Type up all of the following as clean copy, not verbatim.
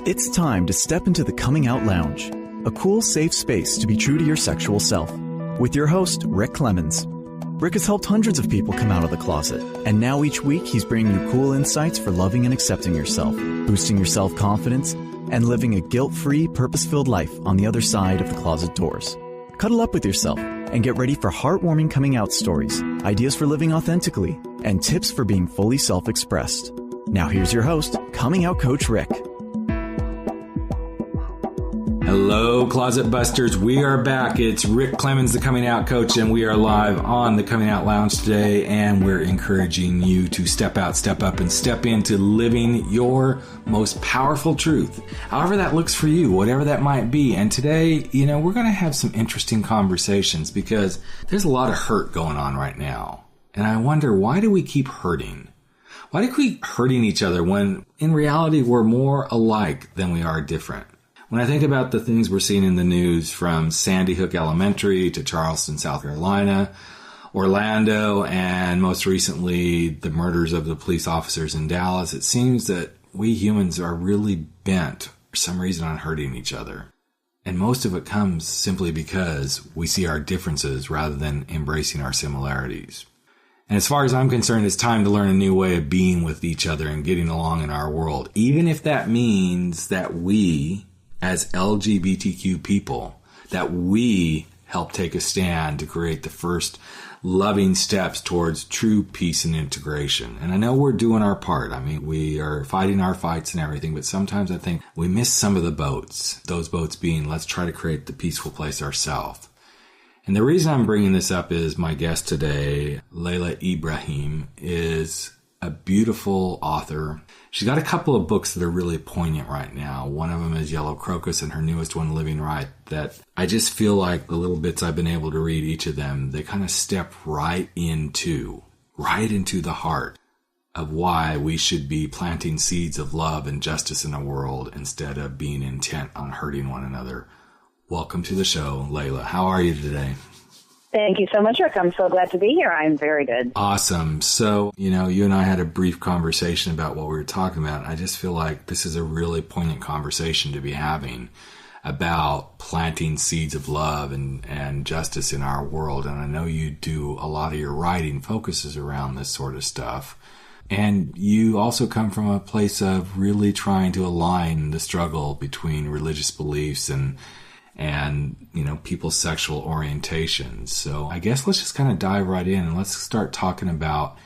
It's time to step into the Coming Out Lounge, a cool, safe space to be true to your sexual self. With your host, Rick Clemens. Rick has helped hundreds of people come out of the closet, and now each week he's bringing you cool insights for loving and accepting yourself, boosting your self-confidence, and living a guilt-free, purpose-filled life on the other side of the closet doors. Cuddle up with yourself and get ready for heartwarming coming out stories, ideas for living authentically, and tips for being fully self-expressed. Now here's your host, Coming Out Coach Rick. Hello, Closet Busters. We are back. It's Rick Clemens, the Coming Out Coach, and we are live on the Coming Out Lounge today, and we're encouraging you to step out, step up, and step into living your most powerful truth. However that looks for you, whatever that might be. And today, we're going to have some interesting conversations because there's a lot of hurt going on right now. And I wonder, why do we keep hurting? Why do we keep hurting each other when in reality we're more alike than we are different? When I think about the things we're seeing in the news from Sandy Hook Elementary to Charleston, South Carolina, Orlando, and most recently the murders of the police officers in Dallas, it seems that we humans are really bent for some reason on hurting each other. And most of it comes simply because we see our differences rather than embracing our similarities. And as far as I'm concerned, it's time to learn a new way of being with each other and getting along in our world, even if that means that we, as LGBTQ people, that we help take a stand to create the first loving steps towards true peace and integration. And I know we're doing our part. I mean, we are fighting our fights and everything, but sometimes I think we miss some of the boats. Those boats being, let's try to create the peaceful place ourselves. And the reason I'm bringing this up is my guest today, Laila Ibrahim, is a beautiful author. She's got a couple of books that are really poignant right now. One of them is Yellow Crocus, and her newest one, Living Right, that I just feel like the little bits I've been able to read, each of them, they kind of step right into the heart of why we should be planting seeds of love and justice in the world instead of being intent on hurting one another. Welcome to the show, Laila. How are you today? Thank you so much, Rick. I'm so glad to be here. I'm very good. Awesome. So, you and I had a brief conversation about what we were talking about. I just feel like this is a really poignant conversation to be having about planting seeds of love and justice in our world. And I know you do a lot of your writing focuses around this sort of stuff. And you also come from a place of really trying to align the struggle between religious beliefs and people's sexual orientations. So I guess let's just kind of dive right in and let's start talking about,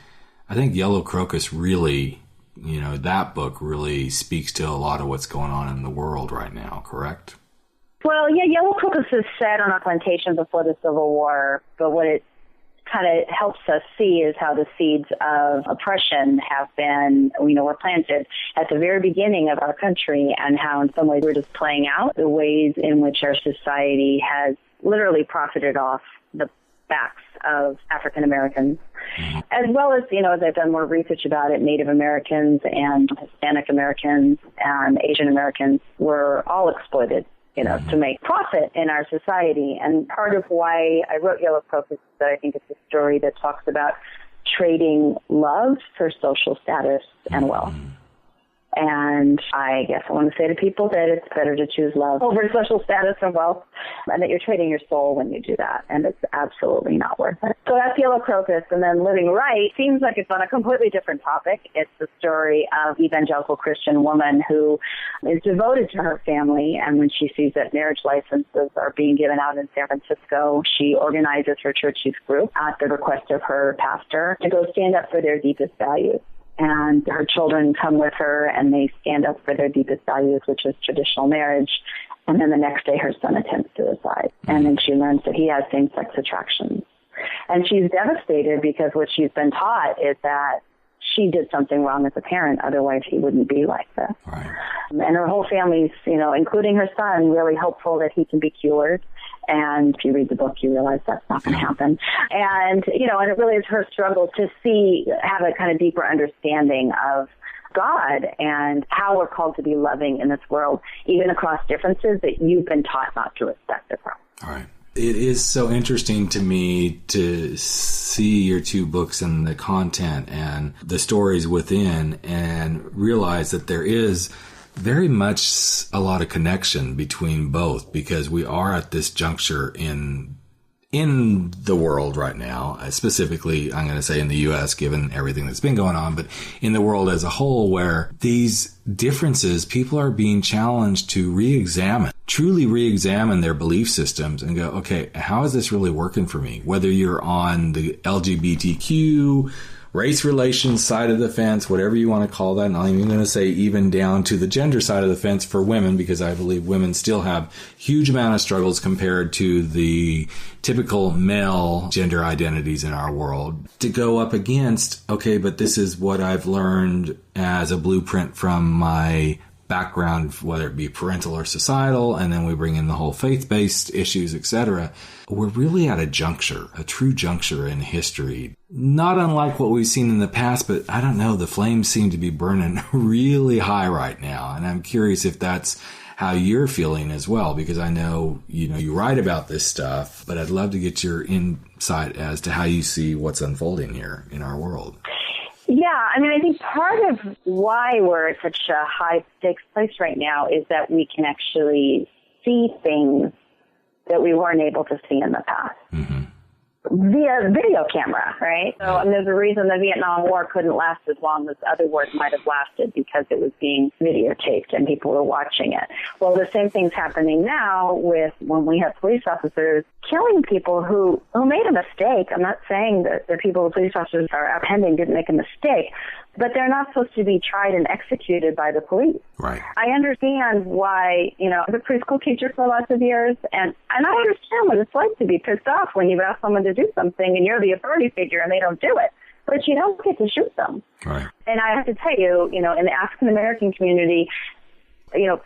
I think Yellow Crocus really, that book really speaks to a lot of what's going on in the world right now, correct? Well, yeah, Yellow Crocus is set on a plantation before the Civil War, but what it kind of helps us see is how the seeds of oppression have been, were planted at the very beginning of our country, and how in some ways we're just playing out the ways in which our society has literally profited off the backs of African Americans, as well as, as I've done more research about it, Native Americans and Hispanic Americans and Asian Americans were all exploited to make profit in our society. And part of why I wrote Yellow Crocus is that I think it's a story that talks about trading love for social status and wealth. And I guess I want to say to people that it's better to choose love over social status and wealth, and that you're trading your soul when you do that, and it's absolutely not worth it. So that's Yellow Crocus. And then Living Right seems like it's on a completely different topic. It's the story of an evangelical Christian woman who is devoted to her family, and when she sees that marriage licenses are being given out in San Francisco, she organizes her church's group at the request of her pastor to go stand up for their deepest values. And her children come with her, and they stand up for their deepest values, which is traditional marriage. And then the next day, her son attempts suicide. And then she learns that he has same-sex attractions. And she's devastated because what she's been taught is that she did something wrong as a parent, otherwise he wouldn't be like this. Right. And her whole family's, including her son, really hopeful that he can be cured. And if you read the book, you realize that's not going to happen. And, and it really is her struggle to have a kind of deeper understanding of God and how we're called to be loving in this world, even across differences that you've been taught not to respect across. All right. It is so interesting to me to see your two books and the content and the stories within and realize that there is very much a lot of connection between both, because we are at this juncture in the world right now, specifically, I'm going to say in the U.S., given everything that's been going on, but in the world as a whole, where these differences, people are being challenged to truly re-examine their belief systems and go, okay, how is this really working for me? Whether you're on the LGBTQ, race relations side of the fence, whatever you want to call that. And I'm even going to say even down to the gender side of the fence for women, because I believe women still have huge amount of struggles compared to the typical male gender identities in our world, to go up against, okay, but this is what I've learned as a blueprint from my background, whether it be parental or societal, and then we bring in the whole faith-based issues, etc. We're really at a juncture, a true juncture in history. Not unlike what we've seen in the past, but I don't know, the flames seem to be burning really high right now. And I'm curious if that's how you're feeling as well, because I know, you write about this stuff, but I'd love to get your insight as to how you see what's unfolding here in our world. Yeah, I think part of why we're at such a high stakes place right now is that we can actually see things that we weren't able to see in the past. Mm-hmm. Via video camera, right? So there's a reason the Vietnam War couldn't last as long as other wars might have lasted, because it was being videotaped and people were watching it. Well, the same thing's happening now with when we have police officers killing people who made a mistake. I'm not saying that the people the police officers are apprehending didn't make a mistake, but they're not supposed to be tried and executed by the police. Right. I understand why, I was a preschool teacher for lots of years, and I understand what it's like to be pissed off when you've asked someone to do something and you're the authority figure and they don't do it. But you don't get to shoot them. Right. And I have to tell you, in the African American community,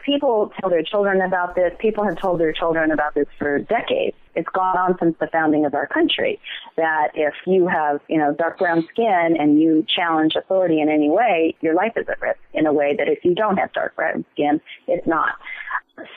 people tell their children about this. People have told their children about this for decades. It's gone on since the founding of our country, that if you have, dark brown skin and you challenge authority in any way, your life is at risk, in a way that if you don't have dark brown skin, it's not.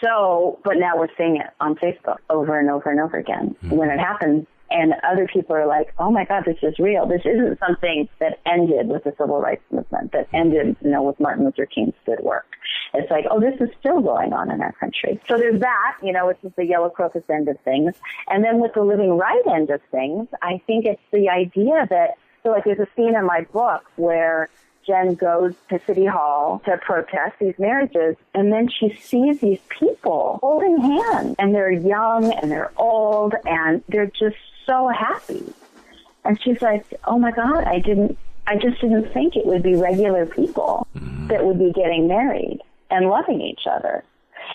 So, but now we're seeing it on Facebook over and over and over again. Mm-hmm. When it happens, and other people are like, oh my God, this is real. This isn't something that ended with the civil rights movement, that ended, with Martin Luther King's good work. It's like, oh, this is still going on in our country. So there's that, which is the yellow crocus end of things. And then with the living right end of things, I think it's the idea that, there's a scene in my book where Jen goes to City Hall to protest these marriages, and then she sees these people holding hands, and they're young and they're old, and they're just so happy. And she's like, oh my God, I just didn't think it would be regular people that would be getting married and loving each other.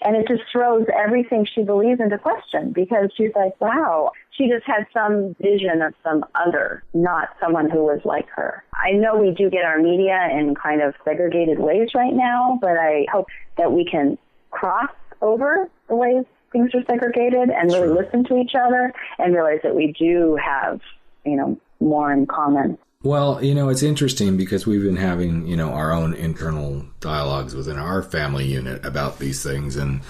And it just throws everything she believes into question, because she's like, wow, she just had some vision of some other, not someone who was like her. I know we do get our media in kind of segregated ways right now, but I hope that we can cross over the ways things are segregated and really listen to each other and realize that we do have, more in common. Well, it's interesting because we've been having, our own internal dialogues within our family unit about these things. And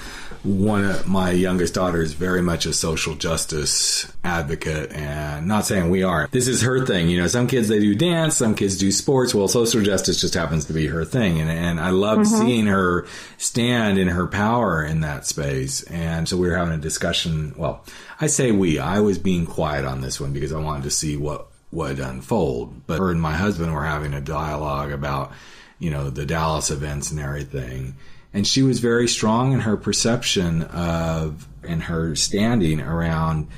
one of my youngest daughters is very much a social justice advocate, and not saying we aren't. This is her thing. Some kids, they do dance, some kids do sports. Well, social justice just happens to be her thing. And I love seeing her stand in her power in that space. And so we were having a discussion. Well, I say I was being quiet on this one because I wanted to see what would unfold. But her and my husband were having a dialogue about, the Dallas events and everything. And she was very strong in her perception of, and her standing around,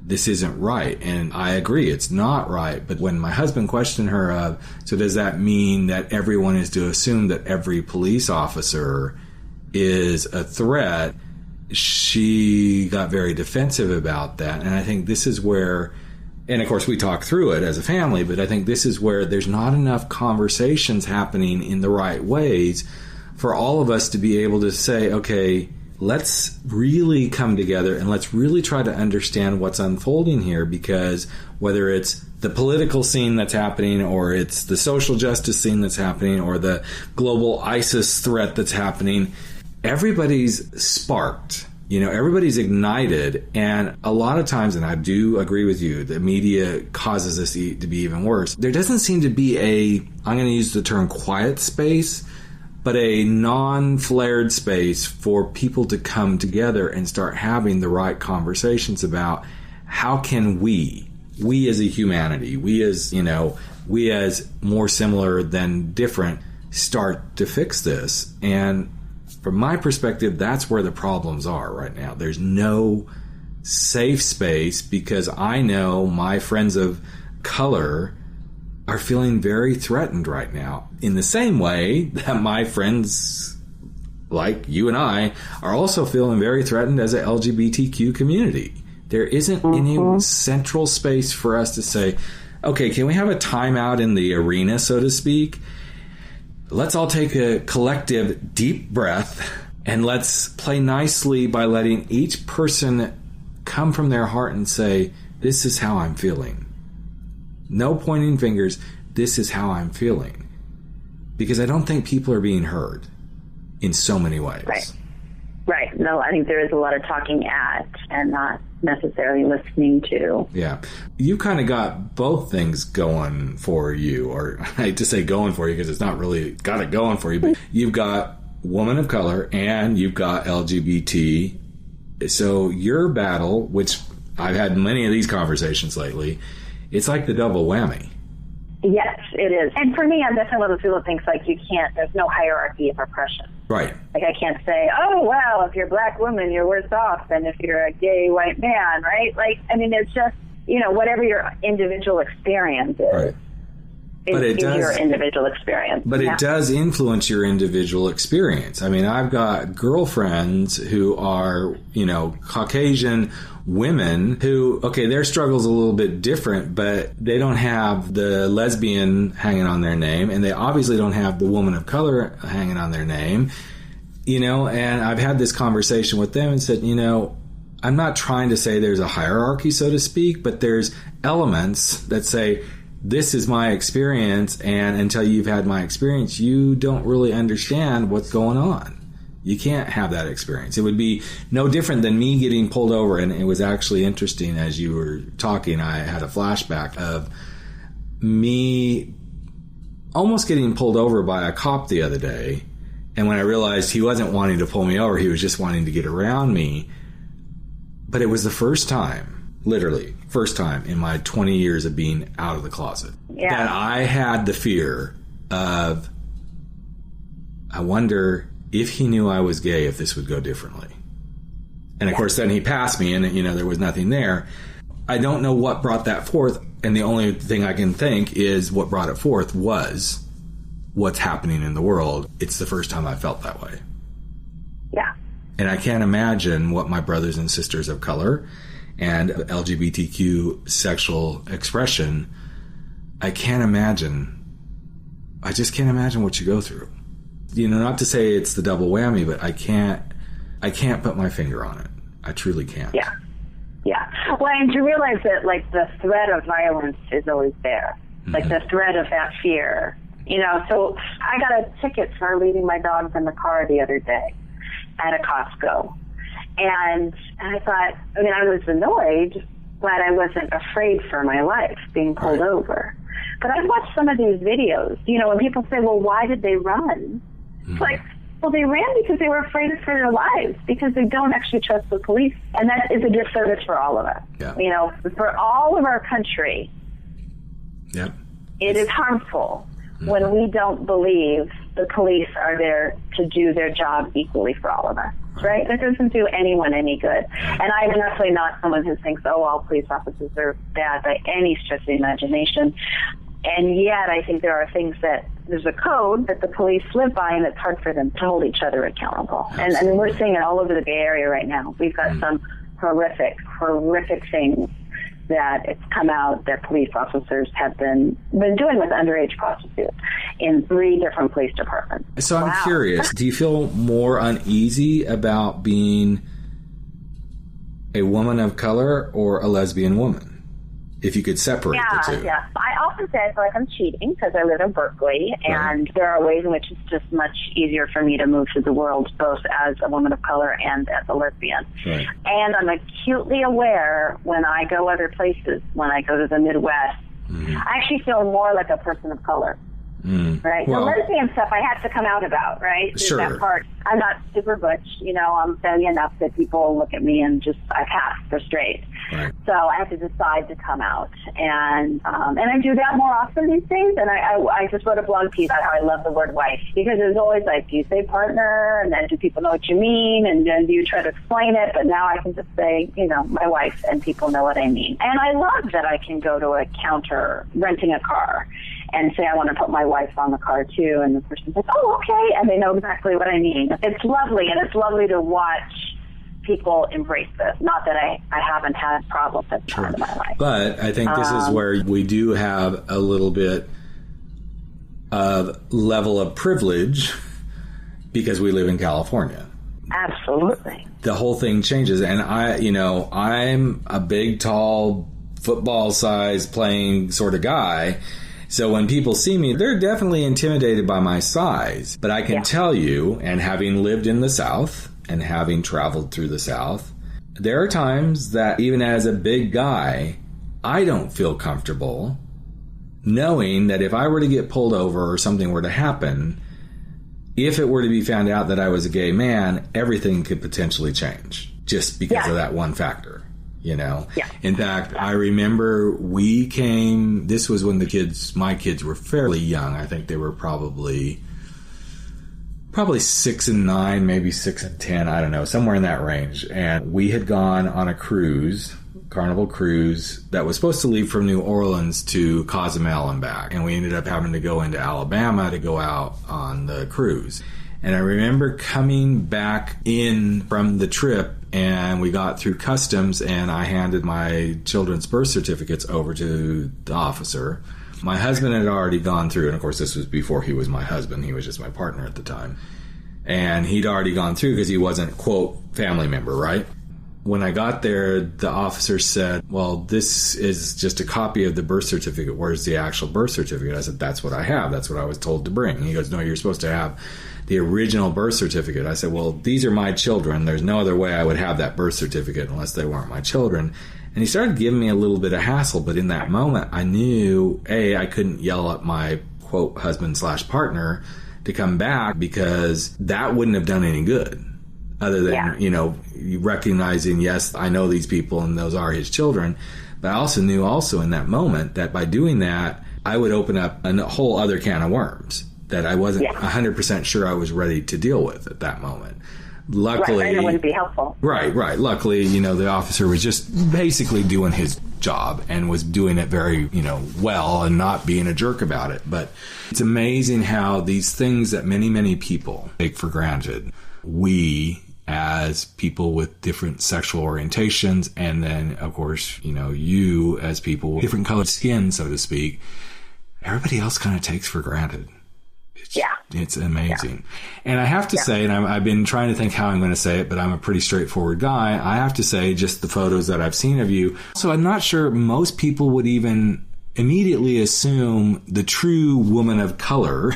this isn't right. And I agree, it's not right. But when my husband questioned her so does that mean that everyone is to assume that every police officer is a threat? She got very defensive about that. And I think this is where, and of course we talk through it as a family, but I think this is where there's not enough conversations happening in the right ways for all of us to be able to say, okay, let's really come together and let's really try to understand what's unfolding here, because whether it's the political scene that's happening, or it's the social justice scene that's happening, or the global ISIS threat that's happening, everybody's sparked. Everybody's ignited, and a lot of times, and I do agree with you, the media causes this to be even worse. There doesn't seem to be I'm going to use the term quiet space, but a non-flared space for people to come together and start having the right conversations about how can we as a humanity, we as more similar than different, start to fix this. And from my perspective, that's where the problems are right now. There's no safe space because I know my friends of color are feeling very threatened right now in the same way that my friends like you and I are also feeling very threatened as an LGBTQ community. There isn't any central space for us to say, okay, can we have a timeout in the arena, so to speak? Let's all take a collective deep breath and let's play nicely by letting each person come from their heart and say, this is how I'm feeling. No pointing fingers. This is how I'm feeling. Because I don't think people are being heard in so many ways. Right. No, I think there is a lot of talking at and not necessarily listening to. Yeah. You kind of got both things going for you, or I hate to say going for you because it's not really got it going for you, but you've got woman of color and you've got LGBT. So your battle, which I've had many of these conversations lately, it's like the double whammy. Yes, it is. And for me, I'm definitely one of those people that thinks like there's no hierarchy of oppression. Right. Like I can't say, oh, well, if you're a black woman, you're worse off than if you're a gay white man, right? Like, I mean, it's just, whatever your individual experience is. Right. But it does, your individual experience. But it does influence your individual experience. I mean, I've got girlfriends who are, Caucasian women who, okay, their struggle's a little bit different, but they don't have the lesbian hanging on their name, and they obviously don't have the woman of color hanging on their name, and I've had this conversation with them and said, I'm not trying to say there's a hierarchy, so to speak, but there's elements that say, this is my experience, and until you've had my experience, you don't really understand what's going on. You can't have that experience. It would be no different than me getting pulled over, and it was actually interesting as you were talking. I had a flashback of me almost getting pulled over by a cop the other day, and when I realized he wasn't wanting to pull me over, he was just wanting to get around me. But it was the first time, literally, first time in my 20 years of being out of the closet, that I had the fear of, I wonder if he knew I was gay, if this would go differently. And of course, then he passed me and, there was nothing there. I don't know what brought that forth. And the only thing I can think is what brought it forth was what's happening in the world. It's the first time I felt that way. Yeah. And I can't imagine what my brothers and sisters of color and LGBTQ sexual expression, I just can't imagine what you go through. Not to say it's the double whammy, but I can't put my finger on it. I truly can't. Yeah. Yeah. Well, and to realize that, like, the threat of violence is always there. Mm-hmm. Like, the threat of that fear. So I got a ticket for leaving my dogs in the car the other day at a Costco. And I thought, I was annoyed, but I wasn't afraid for my life being pulled over. But I've watched some of these videos, when people say, well, why did they run? It's like, well, they ran because they were afraid for their lives, because they don't actually trust the police. And that is a disservice for all of us. Yeah. For all of our country, it is harmful when we don't believe the police are there to do their job equally for all of us. Right? That doesn't do anyone any good. And I'm definitely not someone who thinks, all police officers are bad by any stretch of the imagination. And yet I think there are things that there's a code that the police live by, and it's hard for them to hold each other accountable. And we're seeing it all over the Bay Area right now. We've got some horrific things that it's come out that police officers have been doing with underage prostitutes in 3 different police departments. So I'm curious, do you feel more uneasy about being a woman of color or a lesbian woman? If you could separate the two. Yeah. I often say I feel like I'm cheating because I live in Berkeley, and there are ways in which it's just much easier for me to move through the world, both as a woman of color and as a lesbian. Right. And I'm acutely aware when I go other places, when I go to the Midwest, I actually feel more like a person of color right? Well, the lesbian stuff I had to come out about, right? There's Sure. that part. I'm not super butch, I'm femme enough that people look at me and just, I pass for straight. Right. So I have to decide to come out. And I do that more often these days. And I just wrote a blog piece about how I love the word wife, because it was always like, do you say partner? And then do people know what you mean? And then do you try to explain it? But now I can just say, my wife, and people know what I mean. And I love that I can go to a counter renting a car and say, I want to put my wife on the car too. And the person's like, oh, okay. And they know exactly what I mean. It's lovely. And it's lovely to watch people embrace this. Not that I haven't had problems at the time of my life. But I think this is where we do have a little bit of level of privilege because we live in California. Absolutely. The whole thing changes. And I'm a big, tall, football size playing sort of guy. So when people see me, they're definitely intimidated by my size. But I can tell you, and having lived in the South and having traveled through the South, there are times that even as a big guy, I don't feel comfortable knowing that if I were to get pulled over or something were to happen, if it were to be found out that I was a gay man, everything could potentially change just because of that one factor. Yeah. In fact, I remember this was when my kids were fairly young. I think they were probably 6 and 9, maybe 6 and 10. I don't know, somewhere in that range. And we had gone on a cruise, Carnival cruise, that was supposed to leave from New Orleans to Cozumel and back. And we ended up having to go into Alabama to go out on the cruise. And I remember coming back in from the trip, and we got through customs, and I handed my children's birth certificates over to the officer. My husband had already gone through, and of course this was before he was my husband. He was just my partner at the time. And he'd already gone through because he wasn't, quote, family member, right? When I got there, the officer said, well, this is just a copy of the birth certificate. Where's the actual birth certificate? I said, that's what I have. That's what I was told to bring. And he goes, no, you're supposed to have the original birth certificate. I said, well, these are my children. There's no other way I would have that birth certificate unless they weren't my children. And he started giving me a little bit of hassle. But in that moment, I knew, I couldn't yell at my, quote, husband/partner to come back, because that wouldn't have done any good. Other than, recognizing, yes, I know these people and those are his children. But I also knew in that moment that by doing that, I would open up a whole other can of worms that I wasn't 100% sure I was ready to deal with at that moment. Luckily, right, it wouldn't be helpful. Right. Luckily, the officer was just basically doing his job and was doing it very, well and not being a jerk about it. But it's amazing how these things that many, many people take for granted, we as people with different sexual orientations, and then, of course, you as people with different colored skin, so to speak, everybody else kind of takes for granted. It's amazing. And I have to say, and I've been trying to think how I'm going to say it, but I'm a pretty straightforward guy. I have to say, just the photos that I've seen of you. So I'm not sure most people would even immediately assume the true woman of color,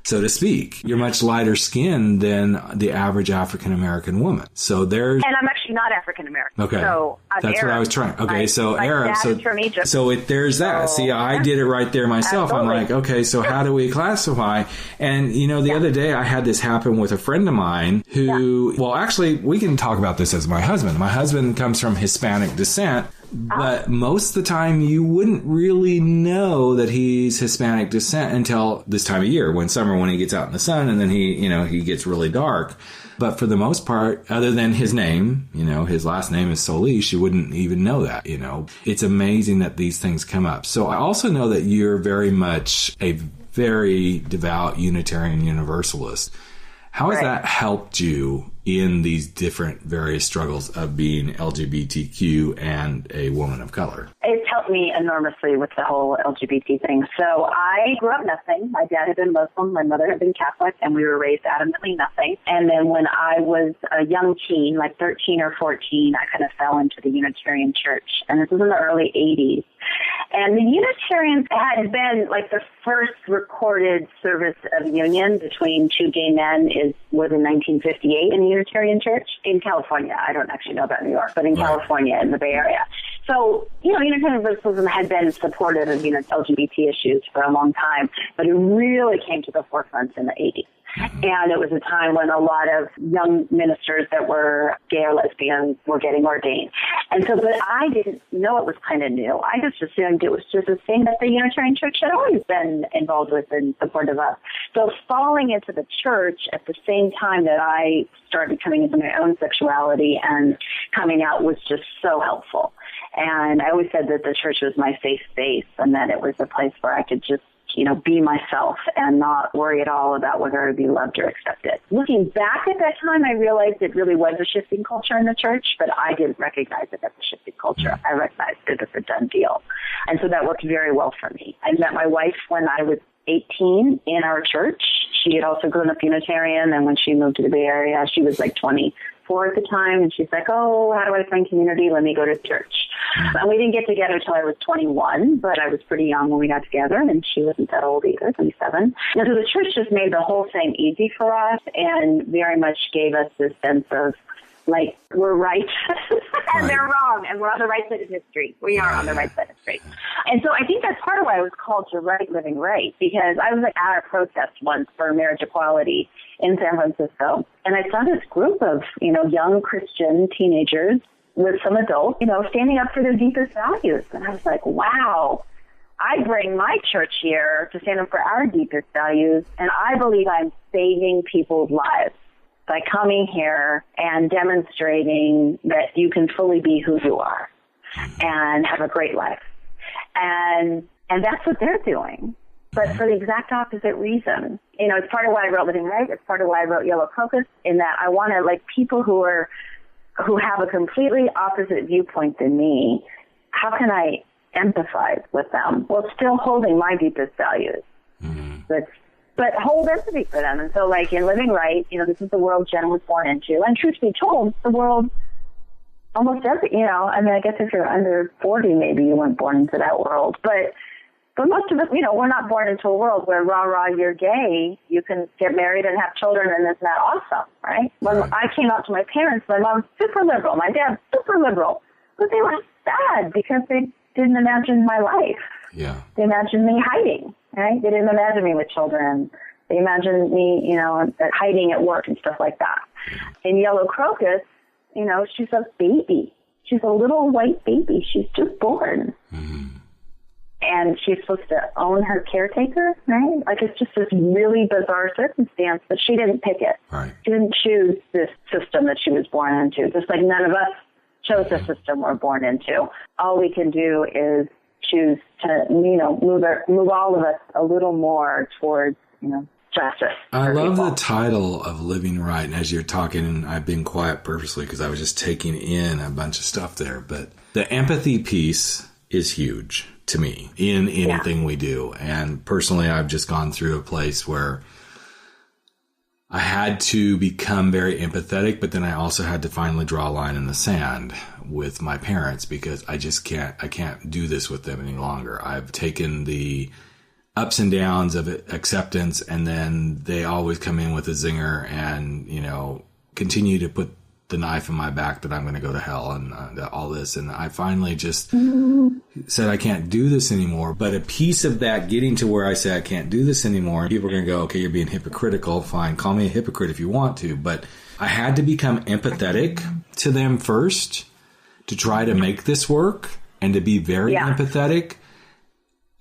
so to speak. You're much lighter skinned than the average African-American woman. So there's... And I'm actually not African-American. Okay. So that's Arab. what I was trying. Okay, so Arab. Dad is from Egypt. So there's that. See, I did it right there myself. Absolutely. I'm like, okay, so how do we classify? And, the other day I had this happen with a friend of mine who, well, actually, we can talk about this as my husband. My husband comes from Hispanic descent. But most of the time, you wouldn't really know that he's Hispanic descent until this time of year, when he gets out in the sun, and then he gets really dark. But for the most part, other than his name, his last name is Solis, you wouldn't even know that, It's amazing that these things come up. So I also know that you're very much a very devout Unitarian Universalist. How has that helped you in these different various struggles of being LGBTQ and a woman of color? It's helped me enormously with the whole LGBT thing. So I grew up nothing. My dad had been Muslim, my mother had been Catholic, and we were raised adamantly nothing. And then when I was a young teen, like 13 or 14, I kind of fell into the Unitarian Church. And this was in the early 80s. And the Unitarians had been like the first recorded service of union between two gay men was in 1958 in the Unitarian Church in California. I don't actually know about New York, but in California, in the Bay Area. So, Unitarian Universalism had been supportive of, LGBT issues for a long time, but it really came to the forefront in the 80s. And it was a time when a lot of young ministers that were gay or lesbian were getting ordained. And so, but I didn't know it was kind of new. I just assumed it was just a thing that the Unitarian Church had always been involved with and supportive of. So falling into the church at the same time that I started coming into my own sexuality and coming out was just so helpful. And I always said that the church was my safe space and that it was a place where I could just be myself and not worry at all about whether I would be loved or accepted. Looking back at that time, I realized it really was a shifting culture in the church, but I didn't recognize it as a shifting culture. I recognized it as a done deal. And so that worked very well for me. I met my wife when I was 18 in our church. She had also grown up Unitarian, and when she moved to the Bay Area, she was like 24 at the time, and she's like, oh, how do I find community? Let me go to church. And we didn't get together until I was 21, but I was pretty young when we got together, and she wasn't that old either, 27. And so the church just made the whole thing easy for us and very much gave us this sense of, like, we're right and they're wrong, and we're on the right side of history. We are on the right side of history. And so I think that's part of why I was called to Right Living Right, because I was like at a protest once for marriage equality in San Francisco, and I saw this group of, young Christian teenagers with some adults, standing up for their deepest values. And I was like, wow, I bring my church here to stand up for our deepest values, and I believe I'm saving people's lives by coming here and demonstrating that you can fully be who you are and have a great life. And that's what they're doing, but for the exact opposite reason. It's part of why I wrote Living Right. It's part of why I wrote Yellow Crocus, in that I want to, people who have a completely opposite viewpoint than me, how can I empathize with them while still holding my deepest values? But hold empathy for them. And so, in Living Right, this is the world Jen was born into. And truth be told, the world almost does, I guess if you're under 40, maybe you weren't born into that world. But most of us, we're not born into a world where, rah, you're gay, you can get married and have children, and isn't that awesome, right? When I came out to my parents, my mom's super liberal, my dad's super liberal. But they were sad because they didn't imagine my life. Yeah. They imagined me hiding, right? They didn't imagine me with children. They imagined me, hiding at work and stuff like that. In Yellow Crocus, she's a baby. She's a little white baby. She's just born. And she's supposed to own her caretaker, right? It's just this really bizarre circumstance, but she didn't pick it. Right. She didn't choose this system that she was born into, just like none of us chose the system we're born into. All we can do is choose to, move all of us a little more towards, justice. I love the title of Living Right. And as you're talking, I've been quiet purposely because I was just taking in a bunch of stuff there. But the empathy piece is huge to me in anything we do. And personally, I've just gone through a place where I had to become very empathetic, but then I also had to finally draw a line in the sand with my parents because I can't do this with them any longer. I've taken the ups and downs of acceptance, and then they always come in with a zinger and, continue to put the knife in my back that I'm going to go to hell and all this. And I finally just said, I can't do this anymore. But a piece of that getting to where I say I can't do this anymore, people are going to go, okay, you're being hypocritical. Fine. Call me a hypocrite if you want to. But I had to become empathetic to them first to try to make this work and to be very empathetic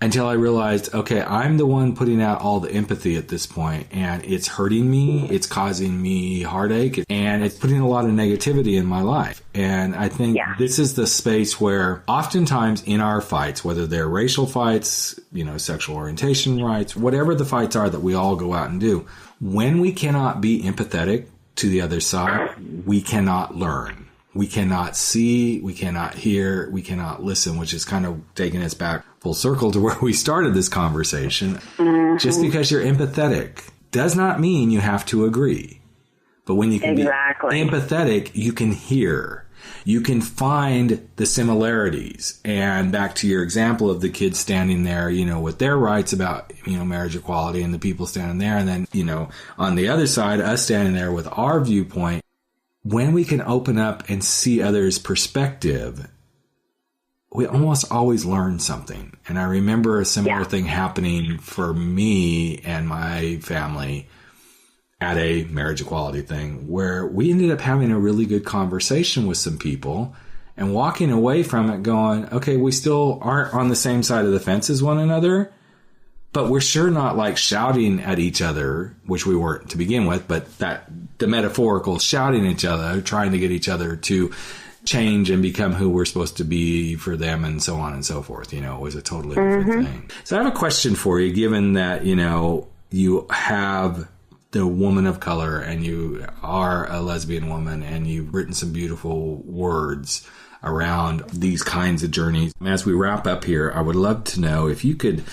until I realized, okay, I'm the one putting out all the empathy at this point, and it's hurting me, it's causing me heartache, and it's putting a lot of negativity in my life. And I think this is the space where oftentimes in our fights, whether they're racial fights, sexual orientation rights, whatever the fights are that we all go out and do, when we cannot be empathetic to the other side, we cannot learn. We cannot see, we cannot hear, we cannot listen, which is kind of taking us back full circle to where we started this conversation. Just because you're empathetic does not mean you have to agree. But when you can be empathetic, you can hear. You can find the similarities. And back to your example of the kids standing there, with their rights about, marriage equality and the people standing there. And then, on the other side, us standing there with our viewpoint. When we can open up and see others' perspective, we almost always learn something. And I remember a similar thing happening for me and my family at a marriage equality thing, where we ended up having a really good conversation with some people and walking away from it going, okay, we still aren't on the same side of the fence as one another, but we're sure not like shouting at each other, which we weren't to begin with, but that the metaphorical shouting at each other, trying to get each other to change and become who we're supposed to be for them and so on and so forth. It was a totally different thing. So I have a question for you, given that, you have the woman of color and you are a lesbian woman and you've written some beautiful words around these kinds of journeys. As we wrap up here, I would love to know if you could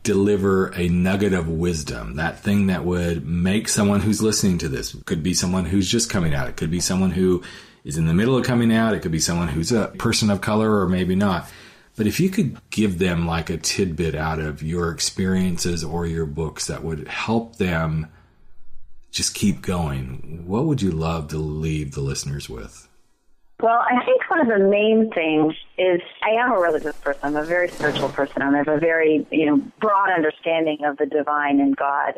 deliver a nugget of wisdom, that thing that would make someone who's listening to this. It could be someone who's just coming out. It could be someone who is in the middle of coming out. It could be someone who's a person of color or maybe not. But if you could give them a tidbit out of your experiences or your books that would help them just keep going, what would you love to leave the listeners with? Well, I think one of the main things is I am a religious person. I'm a very spiritual person. I have a very, broad understanding of the divine and God.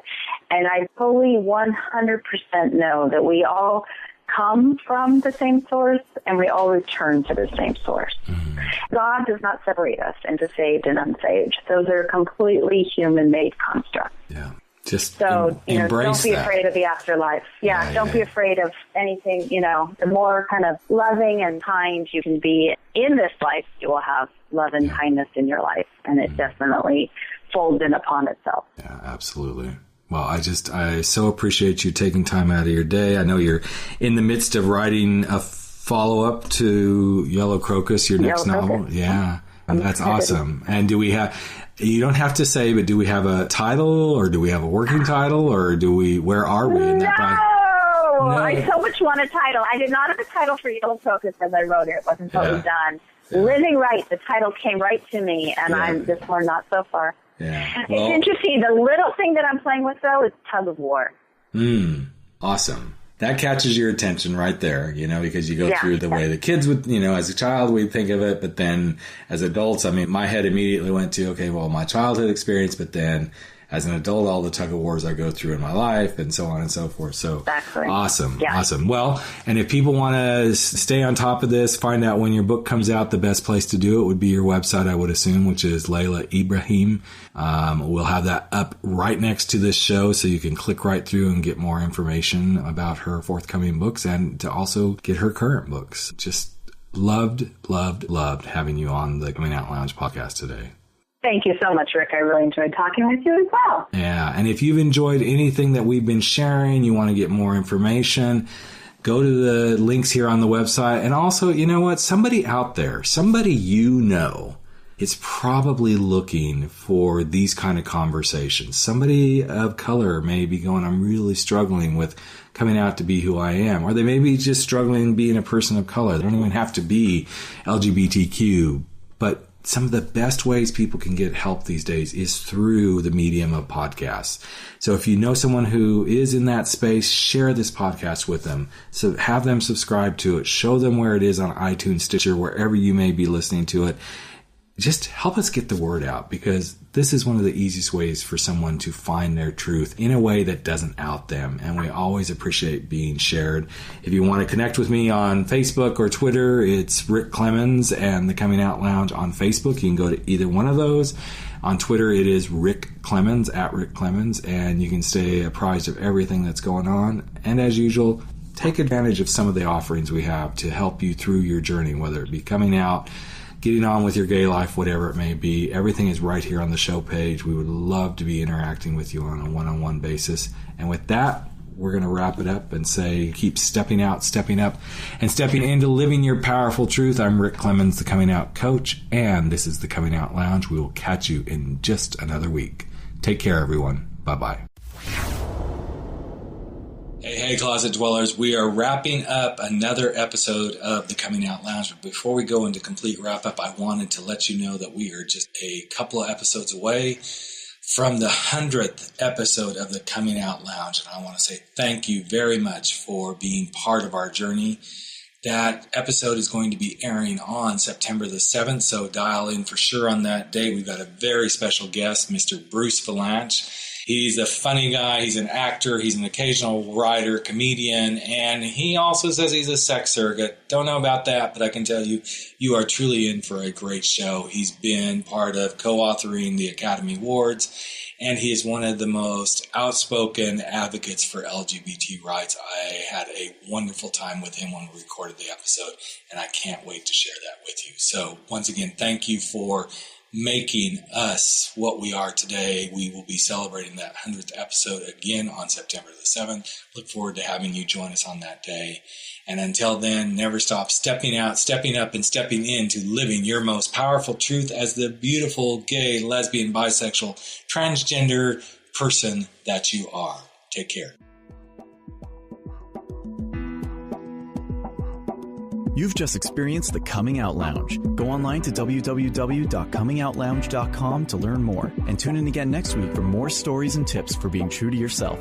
And I fully 100% know that we all come from the same source and we all return to the same source. Mm-hmm. God does not separate us into saved and unsaved. Those are completely human-made constructs. Yeah. Just so, embrace don't be that. afraid of the afterlife. Don't be afraid of anything, the more kind of loving and kind you can be in this life, you will have love and kindness in your life. And it definitely folds in upon itself. Yeah, absolutely. Well, I so appreciate you taking time out of your day. I know you're in the midst of writing a follow-up to Yellow Crocus, your next novel. Yeah, and that's awesome. And do we have, you don't have to say, but do we have a title or do we have a working title or where are we in that? No, I so much want a title. I did not have a title for Yellow Crocus as I wrote it. It wasn't totally done. Yeah. Living Right, the title came right to me, and I'm this one not so far. Yeah. Well, it's interesting. The little thing that I'm playing with, though, is tug of war. Awesome. That catches your attention right there, because you go through the way the kids would, as a child, we'd think of it. But then as adults, my head immediately went to, okay, well, my childhood experience, but then as an adult, all the tug of wars I go through in my life and so on and so forth. So awesome. Yeah. Awesome. Well, and if people want to stay on top of this, find out when your book comes out, the best place to do it would be your website, I would assume, which is Laila Ibrahim. We'll have that up right next to this show so you can click right through and get more information about her forthcoming books and to also get her current books. Just loved having you on the Coming Out Lounge podcast today. Thank you so much, Rick. I really enjoyed talking with you as well. Yeah, and if you've enjoyed anything that we've been sharing, you want to get more information, go to the links here on the website. And also, you know what? Somebody out there, somebody is probably looking for these kind of conversations. Somebody of color may be going, I'm really struggling with coming out to be who I am. Or they may be just struggling being a person of color. They don't even have to be LGBTQ, but some of the best ways people can get help these days is through the medium of podcasts. So if you know someone who is in that space, share this podcast with them. So have them subscribe to it. Show them where it is on iTunes, Stitcher, wherever you may be listening to it. Just help us get the word out, because this is one of the easiest ways for someone to find their truth in a way that doesn't out them. And we always appreciate being shared. If you want to connect with me on Facebook or Twitter, it's Rick Clemens and the Coming Out Lounge on Facebook. You can go to either one of those. On Twitter, it is Rick Clemens, at Rick Clemens, and you can stay apprised of everything that's going on. And as usual, take advantage of some of the offerings we have to help you through your journey, whether it be coming out, getting on with your gay life, whatever it may be. Everything is right here on the show page. We would love to be interacting with you on a one-on-one basis. And with that, we're going to wrap it up and say, keep stepping out, stepping up, and stepping into living your powerful truth. I'm Rick Clemens, the Coming Out Coach, and this is the Coming Out Lounge. We will catch you in just another week. Take care, everyone. Bye-bye. Hey, Closet Dwellers. We are wrapping up another episode of the Coming Out Lounge. But before we go into complete wrap-up, I wanted to let you know that we are just a couple of episodes away from the 100th episode of the Coming Out Lounge. And I want to say thank you very much for being part of our journey. That episode is going to be airing on September the 7th, so dial in for sure on that day. We've got a very special guest, Mr. Bruce Valanche. He's a funny guy. He's an actor. He's an occasional writer, comedian, and he also says he's a sex surrogate. Don't know about that, but I can tell you, you are truly in for a great show. He's been part of co-authoring the Academy Awards, and he is one of the most outspoken advocates for LGBT rights. I had a wonderful time with him when we recorded the episode, and I can't wait to share that with you. So once again, thank you for making us what we are today. We will be celebrating that 100th episode again on September the 7th. Look forward to having you join us on that day. And until then, never stop stepping out, stepping up, and stepping into living your most powerful truth as the beautiful, gay, lesbian, bisexual, transgender person that you are. Take care. You've just experienced the Coming Out Lounge. Go online to www.comingoutlounge.com to learn more, and tune in again next week for more stories and tips for being true to yourself.